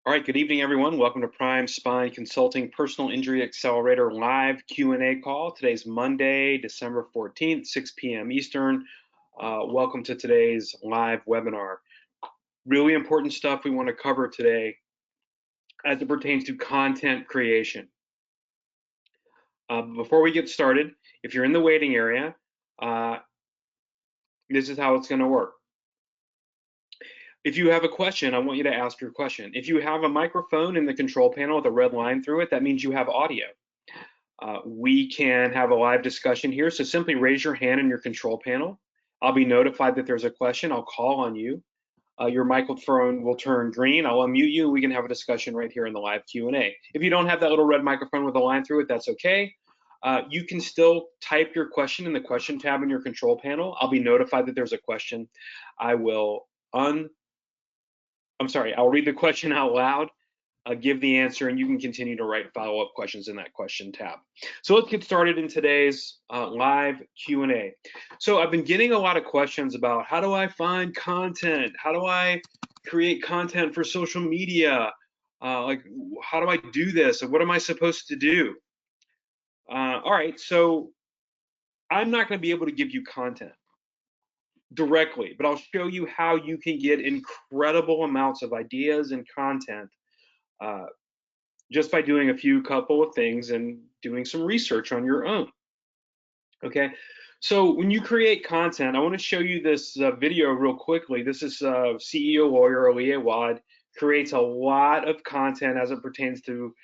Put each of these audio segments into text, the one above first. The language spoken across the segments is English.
All right, good evening, everyone. Welcome to Prime Spine Consulting Personal Injury Accelerator live Q&A call. Today's Monday, December 14th, 6 p.m. Eastern. Welcome to today's live webinar. Really important stuff we want to cover today as it pertains to content creation. Before we get started, if you're in the waiting area, this is how it's going to work. If you have a question, I want you to ask your question. If you have a microphone in the control panel with a red line through it, that means you have audio. We can have a live discussion here, so simply raise your hand in your control panel. I'll be notified that there's a question. I'll call on you. Your microphone will turn green. I'll unmute you. We can have a discussion right here in the live Q&A. If you don't have that little red microphone with a line through it, that's okay. You can still type your question in the question tab in your control panel. I'll be notified that there's a question. I'll read the question out loud, give the answer, and you can continue to write follow-up questions in that question tab. So let's get started in today's live Q&A. So I've been getting a lot of questions about how do I find content? How do I create content for social media? Like, how do I do this? And what am I supposed to do? All right, so I'm not going to be able to give you content directly, but I'll show you how you can get incredible amounts of ideas and content just by doing a couple of things and doing some research on your own. Okay, so when you create content, I want to show you this video real quickly. This is CEO lawyer Ali Awad, creates a lot of content as it pertains to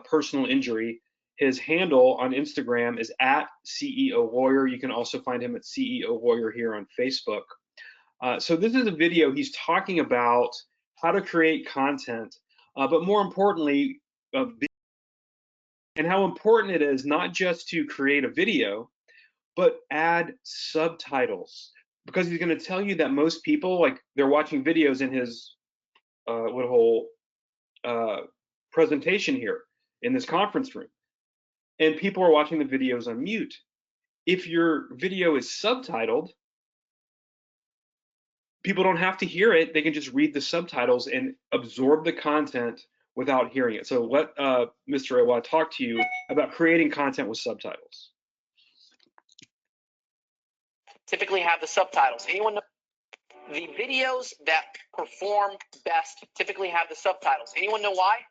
personal injury. His handle on Instagram is @CEOLawyer. You can also find him at CEO Lawyer here on Facebook. So this is a video he's talking about how to create content, but more importantly, and how important it is not just to create a video, but add subtitles. Because he's going to tell you that most people, like, they're watching videos in his little presentation here in this conference room, and people are watching the videos on mute. If your video is subtitled, people don't have to hear it. They can just read the subtitles and absorb the content without hearing it. So let Mr. Awad talk to you about creating content with subtitles. Typically have the subtitles. Anyone know? The videos that perform best typically have the subtitles. Anyone know why?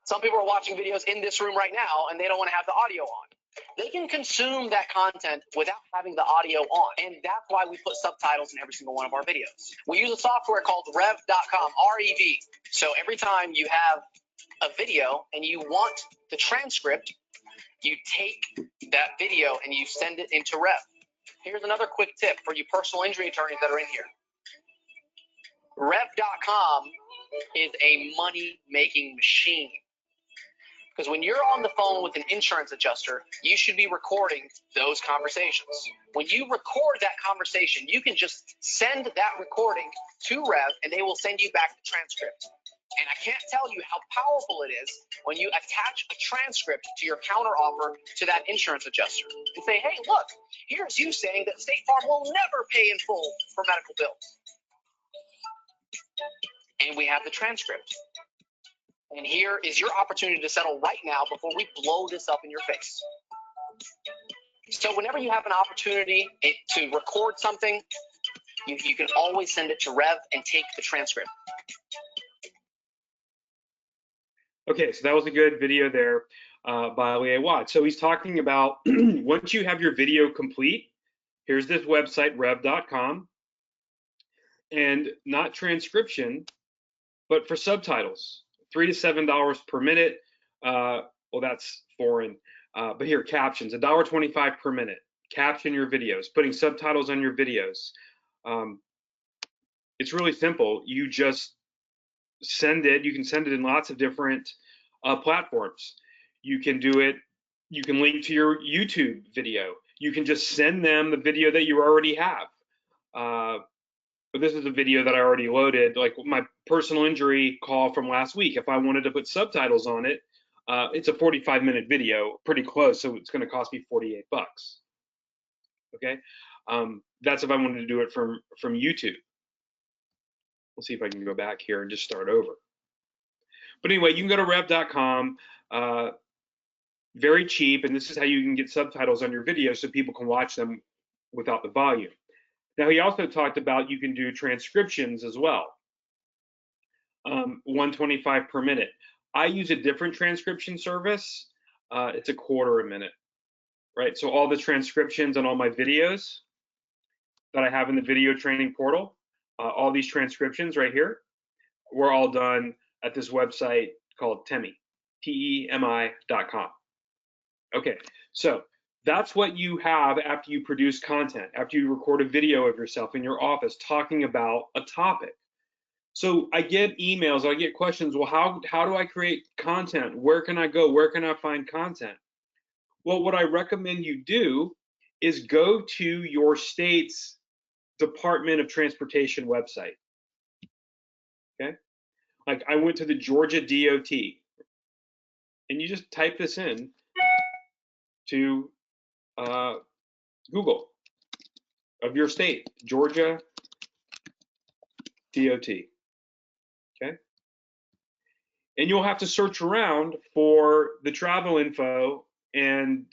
Some people are watching videos in this room right now and they don't want to have the audio on. They can consume that content without having the audio on, and that's why we put subtitles in every single one of our videos. We use a software called rev.com, R-E-V. So every time you have a video and you want the transcript, you take that video and you send it into Rev. Here's another quick tip for you personal injury attorneys that are in here. Rev.com is a money-making machine. Because when you're on the phone with an insurance adjuster, you should be recording those conversations. When you record that conversation, you can just send that recording to Rev and they will send you back the transcript. And I can't tell you how powerful it is when you attach a transcript to your counteroffer to that insurance adjuster and say, hey, look, here's you saying that State Farm will never pay in full for medical bills. And we have the transcript. And here is your opportunity to settle right now before we blow this up in your face. So whenever you have an opportunity to record something, you can always send it to Rev and take the transcript. Okay, so that was a good video there by Ali Awad. So he's talking about once you have your video complete, here's this website, rev.com, and not transcription, but for subtitles. $3 to $7 per minute. Well, that's foreign. But here, captions, $1.25 per minute. Caption your videos, putting subtitles on your videos. It's really simple. You just send it. You can send it in lots of different platforms. You can do it. You can link to your YouTube video. You can just send them the video that you already have. But this is a video that I already loaded, like my personal injury call from last week. If I wanted to put subtitles on it, it's a 45-minute video, pretty close, so it's going to cost me $48. Okay, that's if I wanted to do it from YouTube. We'll see if I can go back here and just start over. But anyway, you can go to rev.com, very cheap, and this is how you can get subtitles on your videos so people can watch them without the volume. Now, he also talked about you can do transcriptions as well, 125 per minute. I use a different transcription service. It's $0.25 a minute, right? So all the transcriptions on all my videos that I have in the video training portal, all these transcriptions right here, were all done at this website called Temi, TEMI.com. Okay, so that's what you have after you produce content, after you record a video of yourself in your office talking about a topic. So I get emails, I get questions, well, how do I create content? Where can I go? Where can I find content? Well, what I recommend you do is go to your state's Department of Transportation website. Okay, like I went to the Georgia DOT, and you just type this in to Google of your state, Georgia DOT. Okay, and you'll have to search around for the travel info and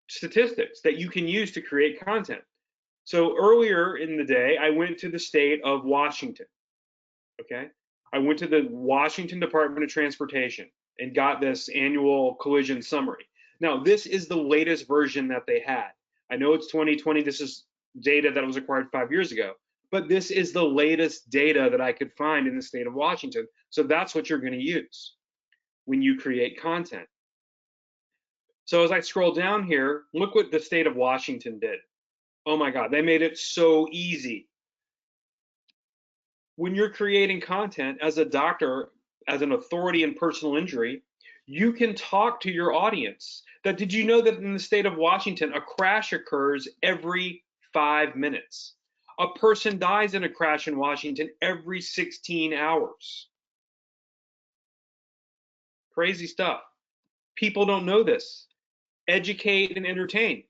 statistics that you can use to create content. So earlier in the day, I went to the state of Washington. Okay, I went to the Washington Department of Transportation and got this annual collision summary. Now, this is the latest version that they had. I know it's 2020. This is data that was acquired 5 years ago, but this is the latest data that I could find in the state of Washington. So that's what you're going to use when you create content. So as I scroll down here, look what the state of Washington did. Oh my God, they made it so easy. When you're creating content as a doctor, as an authority in personal injury, you can talk to your audience that, did you know that in the state of Washington, a crash occurs every 5 minutes? A person dies in a crash in Washington every 16 hours. Crazy stuff. People don't know this. Educate and entertain.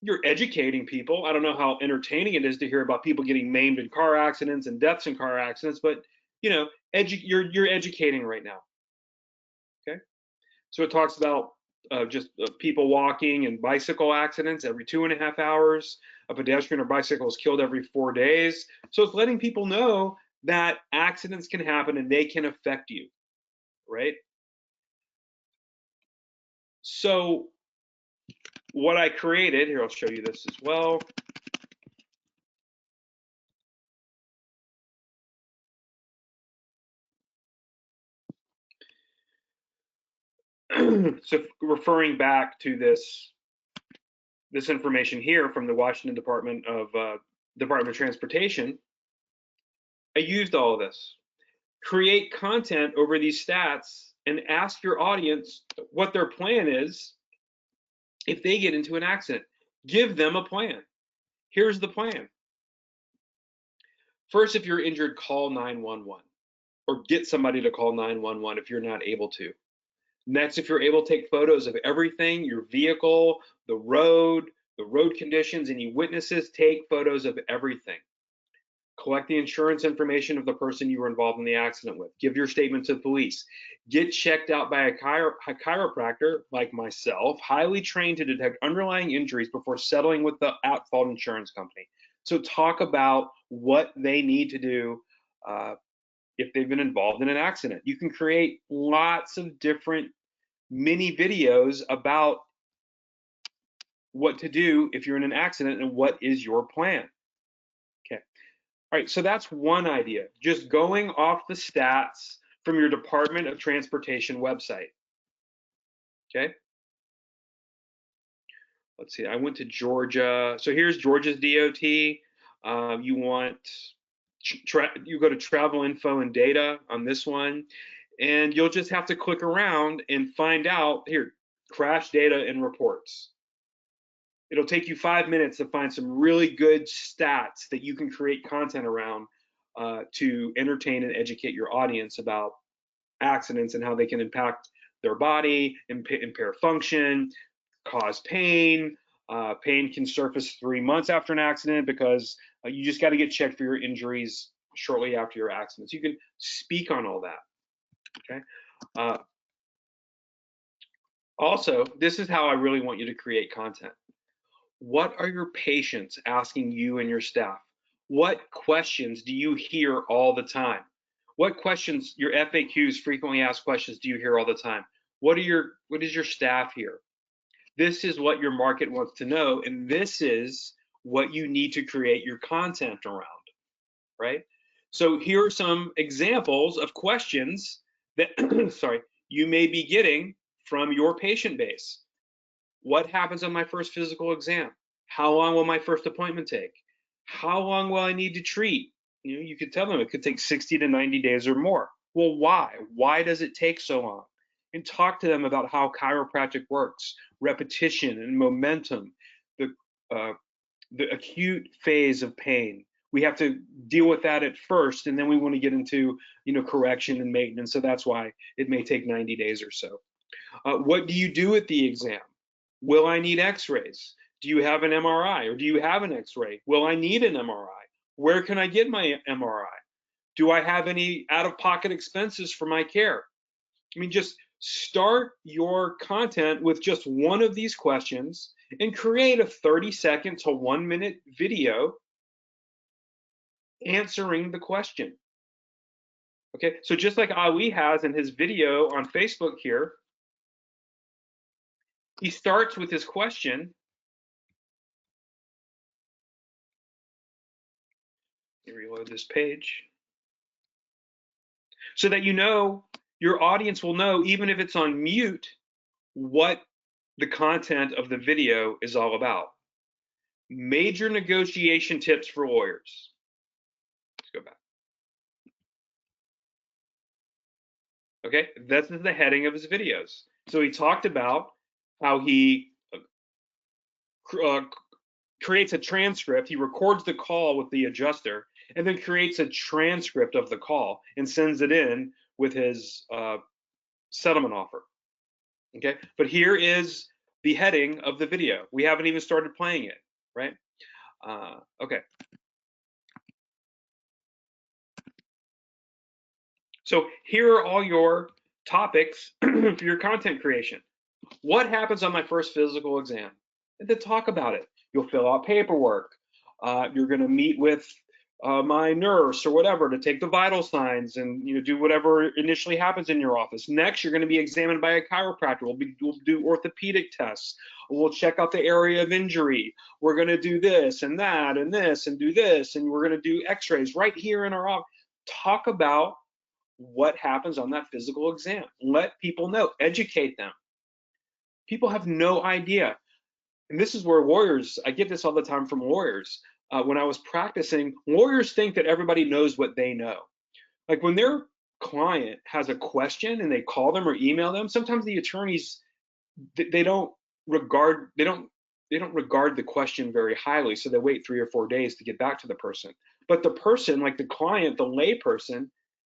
You're educating people. I don't know how entertaining it is to hear about people getting maimed in car accidents and deaths in car accidents, but you know, you're educating right now. Okay, so it talks about just people walking and bicycle accidents every 2.5 hours. A pedestrian or bicycle is killed every 4 days. So it's letting people know that accidents can happen and they can affect you, right? So what I created here, I'll show you this as well. So referring back to this information here from the Washington Department of Transportation, I used all of this. Create content over these stats and ask your audience what their plan is if they get into an accident. Give them a plan. Here's the plan. First, if you're injured, call 911 or get somebody to call 911 if you're not able to. Next, if you're able to take photos of everything, your vehicle, the road conditions, any witnesses, take photos of everything. Collect the insurance information of the person you were involved in the accident with. Give your statement to the police. Get checked out by a chiropractor like myself, highly trained to detect underlying injuries before settling with the at-fault insurance company. So talk about what they need to do if they've been involved in an accident. You can create lots of different mini videos about what to do if you're in an accident and what is your plan. Okay. All right, so that's one idea, just going off the stats from your Department of Transportation website. Okay. Let's see, I went to Georgia. So here's Georgia's DOT. You go to travel info and data on this one, and you'll just have to click around and find out here, crash data and reports. It'll take you 5 minutes to find some really good stats that you can create content around to entertain and educate your audience about accidents and how they can impact their body, impair function, cause pain. Pain can surface 3 months after an accident because you just got to get checked for your injuries shortly after your accident. So you can speak on all that, okay? Also, this is how I really want you to create content. What are your patients asking you and your staff? What questions do you hear all the time? What questions, your FAQs, frequently asked questions, do you hear all the time? What is your staff here? This is what your market wants to know, and this is what you need to create your content around, right? So here are some examples of questions that, sorry, you may be getting from your patient base. What happens on my first physical exam? How long will my first appointment take? How long will I need to treat? You know, you could tell them it could take 60 to 90 days or more. Well, why? Why does it take so long? And talk to them about how chiropractic works, repetition and momentum, the acute phase of pain. We have to deal with that at first, and then we want to get into, you know, correction and maintenance. So that's why it may take 90 days or so. What do you do at the exam? Will I need x-rays? Do you have an MRI or do you have an x-ray? Will I need an MRI? Where can I get my MRI? Do I have any out-of-pocket expenses for my care? I mean, just start your content with just one of these questions and create a 30-second to 1-minute video answering the question. Okay, so just like Ali has in his video on Facebook here, he starts with his question. Let me reload this page. So that you know, your audience will know, even if it's on mute, what the content of the video is all about. Major negotiation tips for lawyers. Let's go back. Okay, this is the heading of his videos. So he talked about how he creates a transcript. He records the call with the adjuster and then creates a transcript of the call and sends it in with his settlement offer. Okay, but here is the heading of the video. We haven't even started playing it, right? Okay. So here are all your topics for your content creation. What happens on my first physical exam? And then talk about it. You'll fill out paperwork. You're going to meet with my nurse or whatever to take the vital signs and, you know, do whatever initially happens in your office. Next, you're going to be examined by a chiropractor. We'll do orthopedic tests. We'll check out the area of injury. We're going to do this and that and this and do this, and we're going to do x-rays right here in our office. Talk about what happens on that physical exam. Let people know. Educate them. People have no idea. And this is where lawyers, I get this all the time from lawyers. When I was practicing, lawyers think that everybody knows what they know. Like when their client has a question and they call them or email them, sometimes the attorneys, they don't regard the question very highly, so they wait 3 or 4 days to get back to the person. But the person, like the client, the lay person,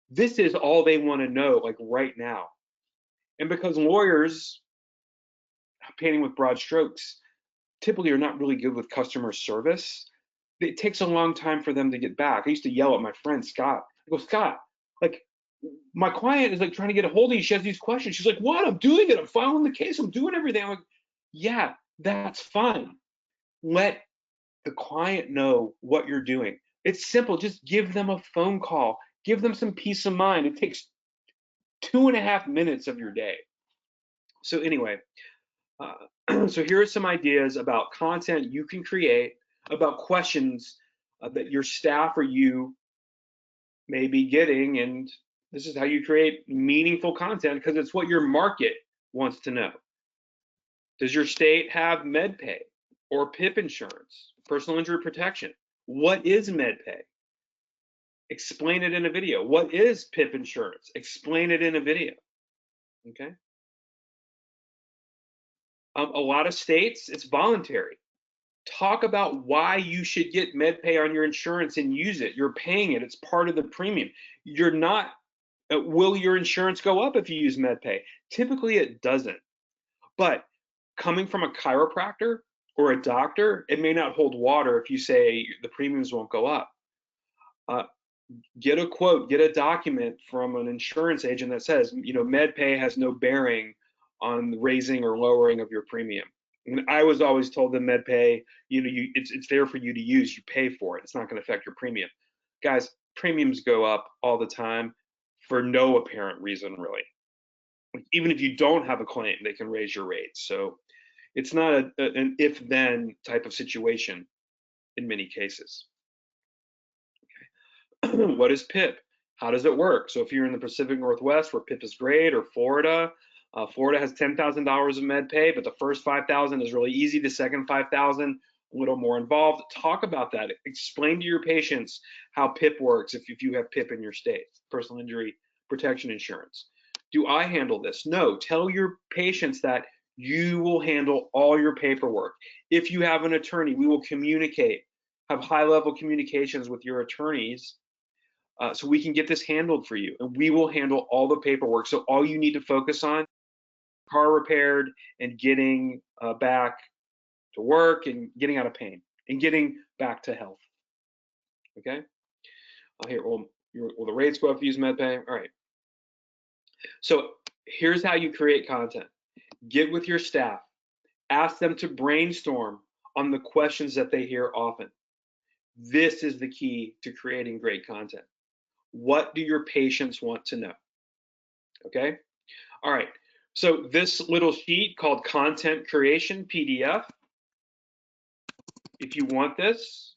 this is all they want to know, like right now. And because lawyers, painting with broad strokes, typically are not really good with customer service, it takes a long time for them to get back. I used to yell at my friend Scott. I go, Scott, like my client is like trying to get a hold of you. She has these questions. She's like, what? I'm doing it. I'm filing the case. I'm doing everything. I'm like, yeah, that's fine. Let the client know what you're doing. It's simple. Just give them a phone call. Give them some peace of mind. It takes 2.5 minutes of your day. So anyway, so here are some ideas about content you can create, about questions that your staff or you may be getting, and this is how you create meaningful content because it's what your market wants to know. Does your state have MedPay or PIP insurance, personal injury protection? What is MedPay? Explain it in a video. What is PIP insurance? Explain it in a video. Okay. A lot of states, it's voluntary. Talk about why you should get MedPay on your insurance and use it. You're paying it. It's part of the premium. You're not, will your insurance go up if you use MedPay? Typically it doesn't. But coming from a chiropractor or a doctor, it may not hold water if you say the premiums won't go up. Get a quote, get a document from an insurance agent that says, MedPay has no bearing on the raising or lowering of your premium. And I was always told that MedPay, it's there for you to use. You pay for it. It's not going to affect your premium. Guys, premiums go up all the time for no apparent reason, really. Even if you don't have a claim, they can raise your rates. So it's not an if-then type of situation in many cases. What is PIP? How does it work? So if you're in the Pacific Northwest where PIP is great, or Florida, Florida has $10,000 of med pay, but the first 5,000 is really easy. The second 5,000, a little more involved. Talk about that. Explain to your patients how PIP works if you have PIP in your state, personal injury protection insurance. Do I handle this? No. Tell your patients that you will handle all your paperwork. If you have an attorney, we will communicate, have high-level communications with your attorneys so we can get this handled for you, and we will handle all the paperwork. So all you need to focus on, car repaired and getting back to work and getting out of pain and getting back to health. Okay. Here, will the rates go up if you use MedPay? All right. So here's how you create content. Get with your staff. Ask them to brainstorm on the questions that they hear often. This is the key to creating great content. What do your patients want to know? Okay. All right. So this little sheet called Content Creation PDF, if you want this,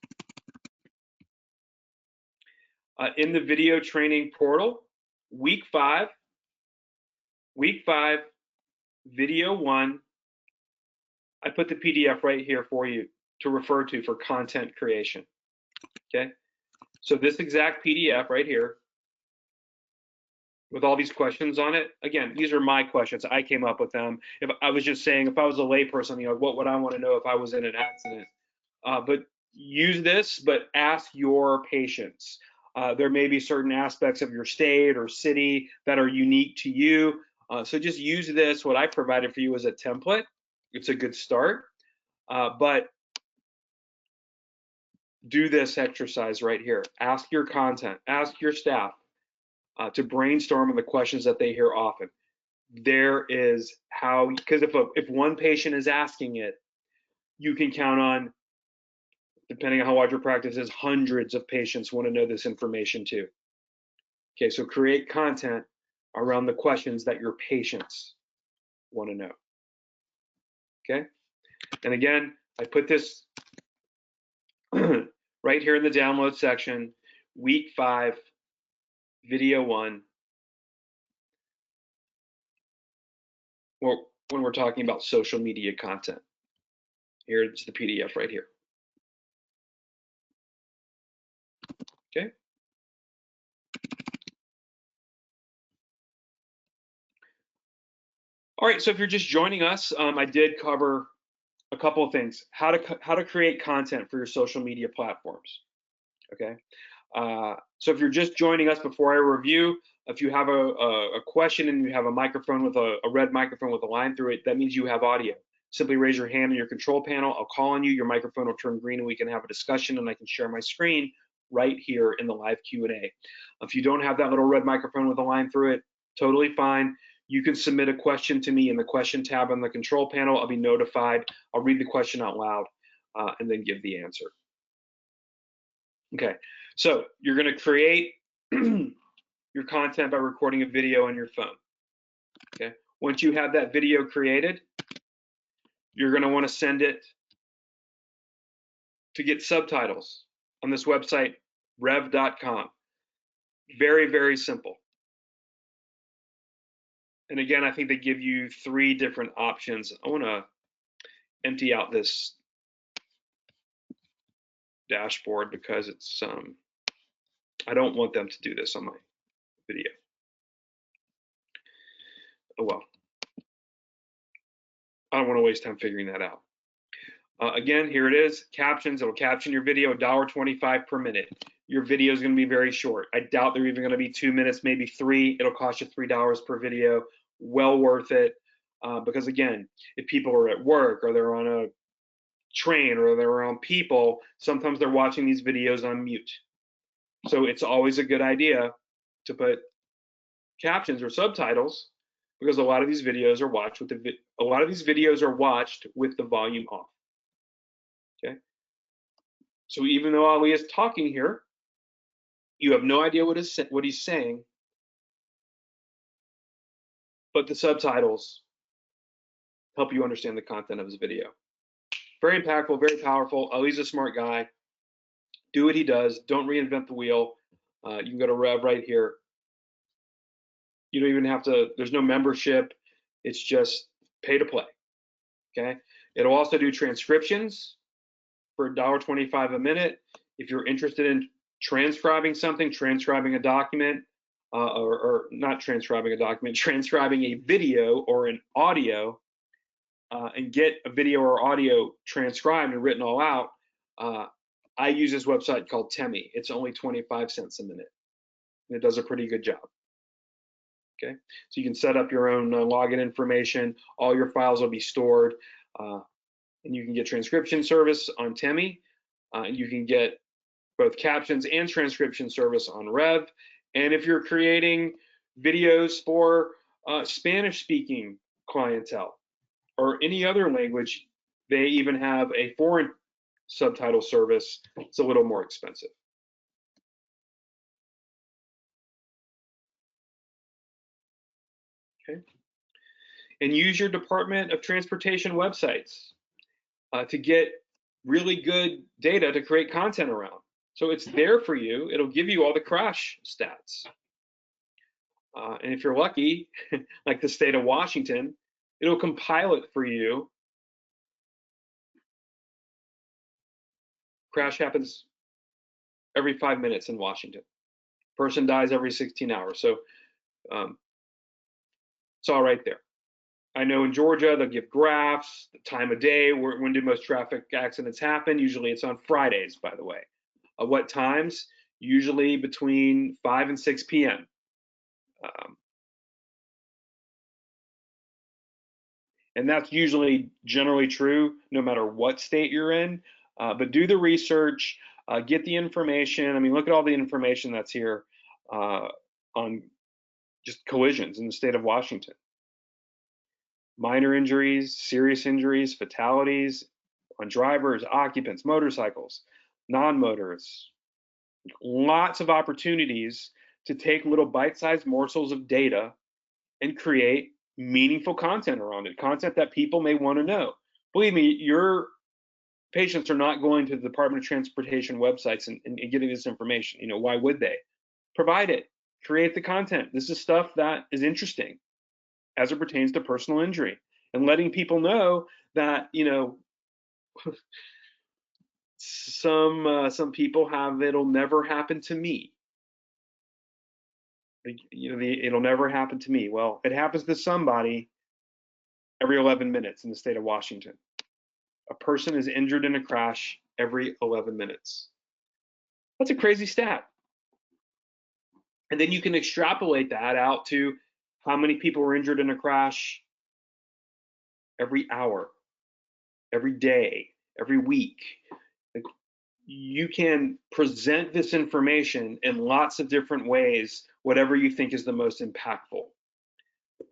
in the video training portal, week 5, video 1, I put the PDF right here for you to refer to for content creation. Okay. So this exact PDF right here, with all these questions on it. Again, these are my questions. I came up with them. If I was just saying, if I was a layperson, what would I want to know if I was in an accident? But use this, but ask your patients. There may be certain aspects of your state or city that are unique to you. So just use this. What I provided for you as a template. It's a good start. But do this exercise right here. Ask your content. Ask your staff to brainstorm on the questions that they hear often. There is how, because if one patient is asking it, you can count on, depending on how wide your practice is, hundreds of patients want to know this information too. Okay, so create content around the questions that your patients want to know. Okay, and again, I put this right here in the download section, week 5, video 1. Well, when we're talking about social media content, here's the PDF right here. Okay. All right, so if you're just joining us, I did cover a couple of things. How to create content for your social media platforms. Okay. So if you're just joining us, before I review, if you have a question and you have a microphone with a red microphone with a line through it, that means you have audio. Simply raise your hand in your control panel. I'll call on you. Your microphone will turn green and we can have a discussion, and I can share my screen right here in the live Q&A. If you don't have that little red microphone with a line through it, totally fine. You can submit a question to me in the question tab on the control panel. I'll be notified. I'll read the question out loud and then give the answer. Okay, so you're going to create your content by recording a video on your phone. Okay, once you have that video created, you're going to want to send it to get subtitles on this website, rev.com. Very, very simple. And again, I think they give you 3 different options. I want to empty out this dashboard because it's I don't want them to do this on my video. Oh well, I don't want to waste time figuring that out. Again, here it is, captions. It'll caption your video, $1.25 per minute. Your video is going to be very short. I doubt they're even going to be 2 minutes, maybe 3. It'll cost you $3 per video. Well worth it, because again, if people are at work or they're on a train or they're around people, sometimes they're watching these videos on mute. So it's always a good idea to put captions or subtitles, because a lot of these videos are watched with the volume off. Okay. So even though Ali is talking here, you have no idea what he's saying, but the subtitles help you understand the content of his video. Very impactful, very powerful. Ali's a smart guy. Do what he does. Don't reinvent the wheel. You can go to Rev right here. You don't even have to, there's no membership. It's just pay to play. Okay. It'll also do transcriptions for $1.25 a minute. If you're interested in transcribing something, transcribing a document, or not transcribing a document, transcribing a video or an audio, and get a video or audio transcribed and written all out, I use this website called Temi. It's only 25 cents a minute, and it does a pretty good job. Okay, so you can set up your own login information. All your files will be stored, and you can get transcription service on Temi. You can get both captions and transcription service on Rev. And if you're creating videos for Spanish-speaking clientele or any other language, they even have a foreign subtitle service. It's a little more expensive. Okay. And use your Department of Transportation websites to get really good data to create content around. So it's there for you. It'll give you all the crash stats. And if you're lucky, like the state of Washington, it'll compile it for you. Crash happens every 5 minutes in Washington. Person dies every 16 hours. So it's all right there. I know in Georgia, they'll give graphs, the time of day, when do most traffic accidents happen. Usually it's on Fridays, by the way. What times? Usually between 5 and 6 p.m. And that's usually generally true no matter what state you're in. But do the research, get the information. I mean, look at all the information that's here on just collisions in the state of Washington. Minor injuries, serious injuries, fatalities on drivers, occupants, motorcycles, non-motorists. Lots of opportunities to take little bite-sized morsels of data and create meaningful content around it, content that people may want to know. Believe me, your patients are not going to the Department of Transportation websites and getting this information. You know, why would they? Provide it, create the content. This is stuff that is interesting as it pertains to personal injury, and letting people know that, you know, some people have, it'll never happen to me. You know, it'll never happen to me. Well, it happens to somebody every 11 minutes in the state of Washington. A person is injured in a crash every 11 minutes. That's a crazy stat. And then you can extrapolate that out to how many people were injured in a crash every hour, every day, every week. You can present this information in lots of different ways, whatever you think is the most impactful.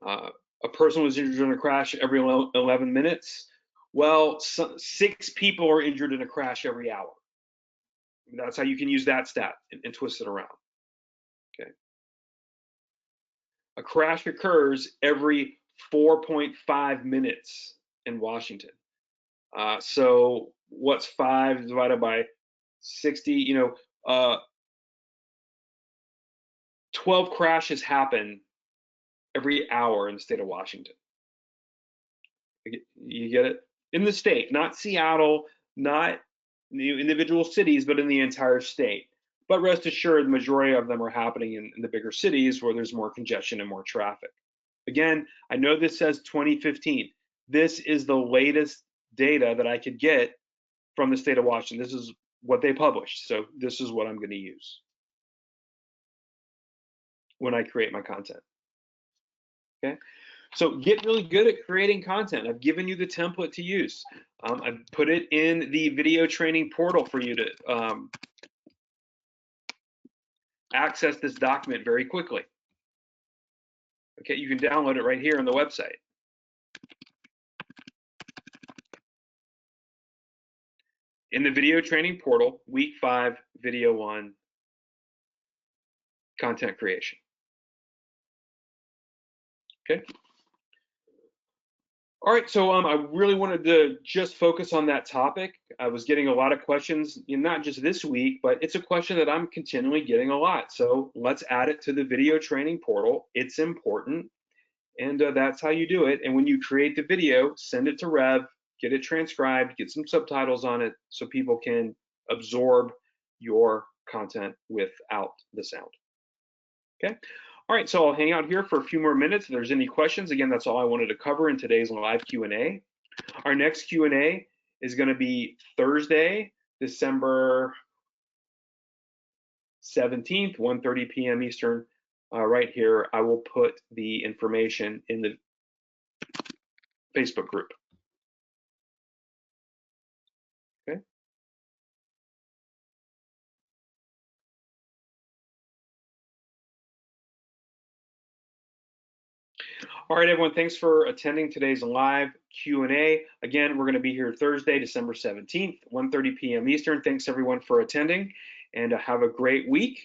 A person was injured in a crash every 11 minutes. Well, 6 people are injured in a crash every hour. That's how you can use that stat and twist it around. Okay. A crash occurs every 4.5 minutes in Washington. So what's 5 divided by 60? You know, 12 crashes happen every hour in the state of Washington. You get it? In the state, not Seattle, not the individual cities, but in the entire state. But rest assured, the majority of them are happening in the bigger cities where there's more congestion and more traffic. Again, I know this says 2015. This is the latest data that I could get from the state of Washington. This is what they published. So this is what I'm going to use when I create my content. Okay. So get really good at creating content. I've given you the template to use. I've put it in the video training portal for you to access this document very quickly. Okay, you can download it right here on the website. In the video training portal, week 5, video 1, content creation. Okay. All right, so I really wanted to just focus on that topic. I was getting a lot of questions, not just this week, but it's a question that I'm continually getting a lot. So let's add it to the video training portal. It's important, and that's how you do it. And when you create the video, send it to Rev, get it transcribed, get some subtitles on it so people can absorb your content without the sound. Okay. All right, so I'll hang out here for a few more minutes. If there's any questions, again, that's all I wanted to cover in today's live Q&A. Our next Q&A is going to be Thursday, December 17th, 1:30 p.m. Eastern. Right here, I will put the information in the Facebook group. Okay. All right, everyone, thanks for attending today's live Q&A. Again, we're going to be here Thursday, December 17th, 1:30 p.m. Eastern. Thanks, everyone, for attending, and have a great week,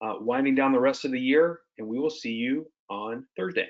winding down the rest of the year, and we will see you on Thursday.